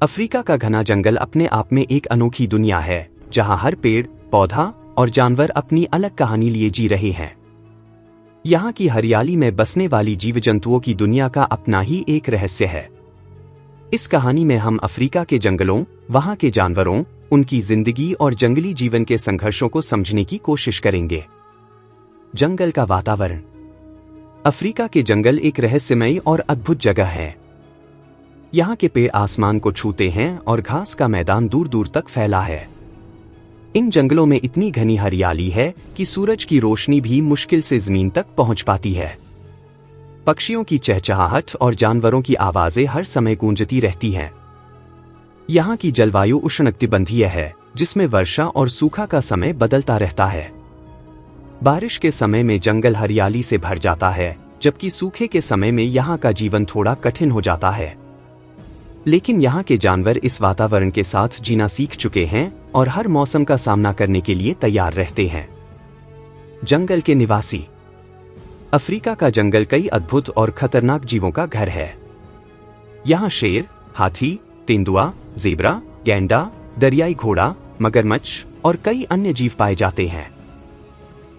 Africa का घना जंगल अपने आप में एक अनोखी दुनिया है, जहां हर पेड़, पौधा और जानवर अपनी अलग कहानी लिए जी रहे हैं। यहाँ की हरियाली में बसने वाली जीव जंतुओं की दुनिया का अपना ही एक रहस्य है। इस कहानी में हम अफ्रीका के जंगलों, वहाँ के जानवरों, उनकी जिंदगी और जंगली जीवन के संघर्षों को समझने की कोशिश करेंगे। जंगल का वातावरण। अफ्रीका के जंगल एक रहस्यमयी और अद्भुत जगह है। यहाँ के पेड़ आसमान को छूते हैं और घास का मैदान दूर दूर तक फैला है। इन जंगलों में इतनी घनी हरियाली है कि सूरज की रोशनी भी मुश्किल से जमीन तक पहुंच पाती है। पक्षियों की चहचहाहट और जानवरों की आवाजें हर समय गूंजती रहती हैं। यहाँ की जलवायु उष्णकटिबंधीय है, जिसमें वर्षा और सूखा का समय बदलता रहता है। बारिश के समय में जंगल हरियाली से भर जाता है, जबकि सूखे के समय में यहाँ का जीवन थोड़ा कठिन हो जाता है। लेकिन यहाँ के जानवर इस वातावरण के साथ जीना सीख चुके हैं और हर मौसम का सामना करने के लिए तैयार रहते हैं। जंगल के निवासी। अफ्रीका का जंगल कई अद्भुत और खतरनाक जीवों का घर है। यहाँ शेर, हाथी, तेंदुआ, ज़ेब्रा, गैंडा, दरियाई घोड़ा, मगरमच्छ और कई अन्य जीव पाए जाते हैं।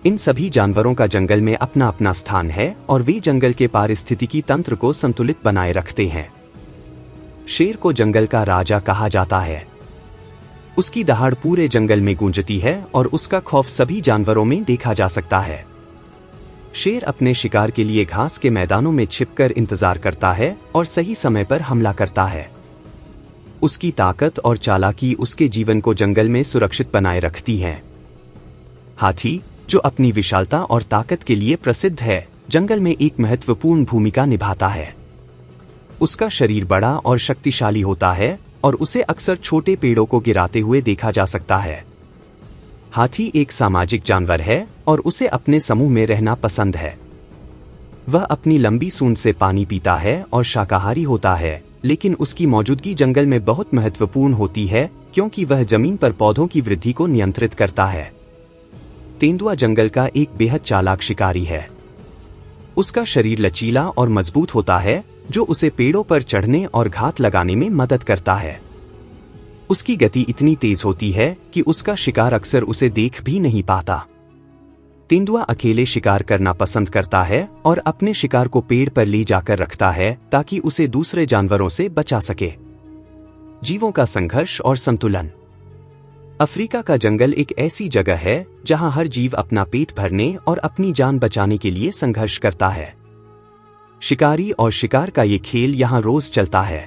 इन सभी जानवरों का जंगल में अपना अपना स्थान है और वे जंगल के पारिस्थितिकी तंत्र को संतुलित बनाए रखते हैं। शेर को जंगल का राजा कहा जाता है। उसकी दहाड़ पूरे जंगल में गूंजती है और उसका खौफ सभी जानवरों में देखा जा सकता है। शेर अपने शिकार के लिए घास के मैदानों में छिपकर इंतजार करता है और सही समय पर हमला करता है। उसकी ताकत और चालाकी उसके जीवन को जंगल में सुरक्षित बनाए रखती है। हाथी, जो अपनी विशालता और ताकत के लिए प्रसिद्ध है, जंगल में एक महत्वपूर्ण भूमिका निभाता है। उसका शरीर बड़ा और शक्तिशाली होता है और उसे अक्सर छोटे पेड़ों को गिराते हुए देखा जा सकता है। हाथी एक सामाजिक जानवर है और उसे अपने समूह में रहना पसंद है। वह अपनी लंबी सूंड से पानी पीता है और शाकाहारी होता है, लेकिन उसकी मौजूदगी जंगल में बहुत महत्वपूर्ण होती है क्योंकि वह जमीन पर पौधों की वृद्धि को नियंत्रित करता है। तेंदुआ जंगल का एक बेहद चालाक शिकारी है। उसका शरीर लचीला और मजबूत होता है, जो उसे पेड़ों पर चढ़ने और घात लगाने में मदद करता है। उसकी गति इतनी तेज होती है कि उसका शिकार अक्सर उसे देख भी नहीं पाता। तेंदुआ अकेले शिकार करना पसंद करता है और अपने शिकार को पेड़ पर ले जाकर रखता है ताकि उसे दूसरे जानवरों से बचा सके। जीवों का संघर्ष और संतुलन। अफ्रीका का जंगल एक ऐसी जगह है जहां हर जीव अपना पेट भरने और अपनी जान बचाने के लिए संघर्ष करता है। शिकारी और शिकार का ये खेल यहाँ रोज चलता है।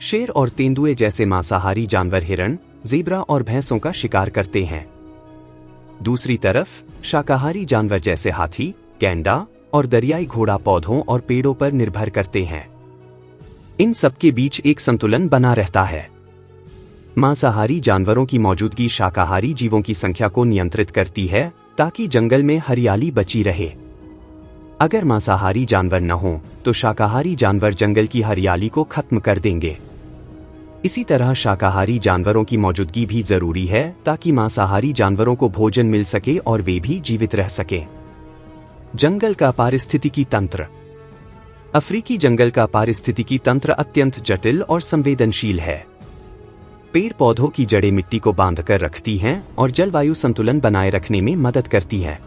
शेर और तेंदुए जैसे मांसाहारी जानवर हिरण, ज़ेब्रा और भैंसों का शिकार करते हैं। दूसरी तरफ शाकाहारी जानवर जैसे हाथी, गैंडा और दरियाई घोड़ा पौधों और पेड़ों पर निर्भर करते हैं। इन सबके बीच एक संतुलन बना रहता है। मांसाहारी जानवरों की मौजूदगी शाकाहारी जीवों की संख्या को नियंत्रित करती है ताकि जंगल में हरियाली बची रहे। अगर मांसाहारी जानवर न हो तो शाकाहारी जानवर जंगल की हरियाली को खत्म कर देंगे। इसी तरह शाकाहारी जानवरों की मौजूदगी भी जरूरी है ताकि मांसाहारी जानवरों को भोजन मिल सके और वे भी जीवित रह सके। जंगल का पारिस्थितिकी तंत्र। अफ्रीकी जंगल का पारिस्थितिकी तंत्र अत्यंत जटिल और संवेदनशील है। पेड़ पौधों की जड़ें मिट्टी को बांधकर रखती हैं और जलवायु संतुलन बनाए रखने में मदद करती हैं।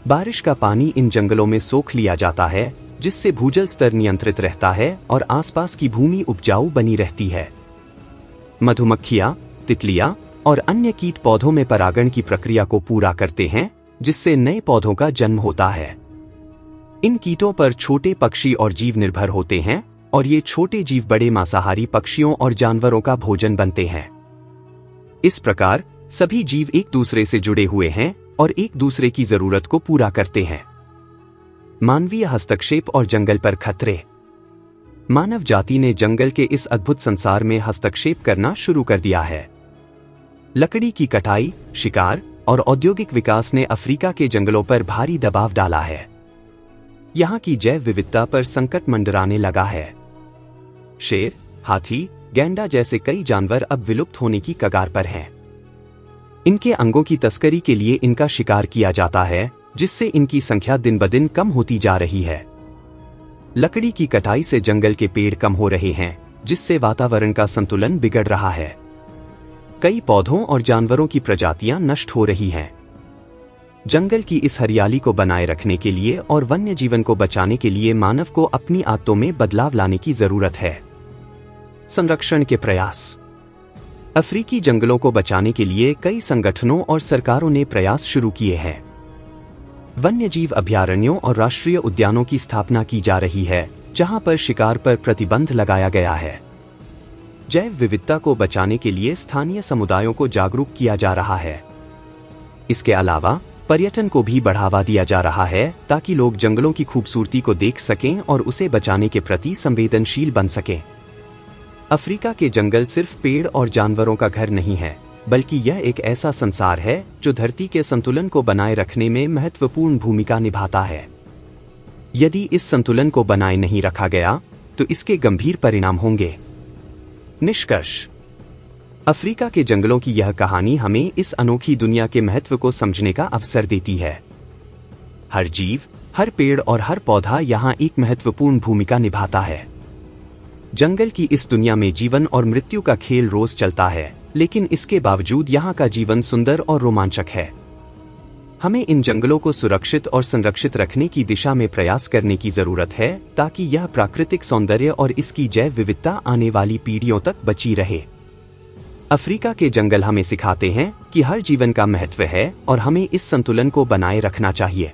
बारिश का पानी इन जंगलों में सोख लिया जाता है, जिससे भूजल स्तर नियंत्रित रहता है और आसपास की भूमि उपजाऊ बनी रहती है। मधुमक्खियां, तितलियां और अन्य कीट पौधों में परागण की प्रक्रिया को पूरा करते हैं, जिससे नए पौधों का जन्म होता है। इन कीटों पर छोटे पक्षी और जीव निर्भर होते हैं और ये छोटे जीव बड़े मांसाहारी पक्षियों और जानवरों का भोजन बनते हैं। इस प्रकार सभी जीव एक दूसरे से जुड़े हुए हैं और एक दूसरे की जरूरत को पूरा करते हैं। मानवीय हस्तक्षेप और जंगल पर खतरे। मानव जाति ने जंगल के इस अद्भुत संसार में हस्तक्षेप करना शुरू कर दिया है। लकड़ी की कटाई, शिकार और औद्योगिक विकास ने अफ्रीका के जंगलों पर भारी दबाव डाला है। यहाँ की जैव विविधता पर संकट मंडराने लगा है। शेर, हाथी, गैंडा जैसे कई जानवर अब विलुप्त होने की कगार पर हैं। इनके अंगों की तस्करी के लिए इनका शिकार किया जाता है, जिससे इनकी संख्या दिन ब दिन कम होती जा रही है। लकड़ी की कटाई से जंगल के पेड़ कम हो रहे हैं, जिससे वातावरण का संतुलन बिगड़ रहा है। कई पौधों और जानवरों की प्रजातियां नष्ट हो रही हैं। जंगल की इस हरियाली को बनाए रखने के लिए और वन्य जीवन को बचाने के लिए मानव को अपनी आदतों में बदलाव लाने की जरूरत है। संरक्षण के प्रयास। अफ्रीकी जंगलों को बचाने के लिए कई संगठनों और सरकारों ने प्रयास शुरू किए हैं। वन्यजीव अभयारण्यों और राष्ट्रीय उद्यानों की स्थापना की जा रही है, जहां पर शिकार पर प्रतिबंध लगाया गया है। जैव विविधता को बचाने के लिए स्थानीय समुदायों को जागरूक किया जा रहा है। इसके अलावा पर्यटन को भी बढ़ावा दिया जा रहा है ताकि लोग जंगलों की खूबसूरती को देख सकें और उसे बचाने के प्रति संवेदनशील बन सकें। अफ्रीका के जंगल सिर्फ पेड़ और जानवरों का घर नहीं है, बल्कि यह एक ऐसा संसार है जो धरती के संतुलन को बनाए रखने में महत्वपूर्ण भूमिका निभाता है। यदि इस संतुलन को बनाए नहीं रखा गया तो इसके गंभीर परिणाम होंगे। निष्कर्ष। अफ्रीका के जंगलों की यह कहानी हमें इस अनोखी दुनिया के महत्व को समझने का अवसर देती है। हर जीव, हर पेड़ और हर पौधा यहाँ एक महत्वपूर्ण भूमिका निभाता है। जंगल की इस दुनिया में जीवन और मृत्यु का खेल रोज चलता है, लेकिन इसके बावजूद यहाँ का जीवन सुंदर और रोमांचक है। हमें इन जंगलों को सुरक्षित और संरक्षित रखने की दिशा में प्रयास करने की जरूरत है ताकि यह प्राकृतिक सौंदर्य और इसकी जैव विविधता आने वाली पीढ़ियों तक बची रहे। अफ्रीका के जंगल हमें सिखाते हैं कि हर जीवन का महत्व है और हमें इस संतुलन को बनाए रखना चाहिए।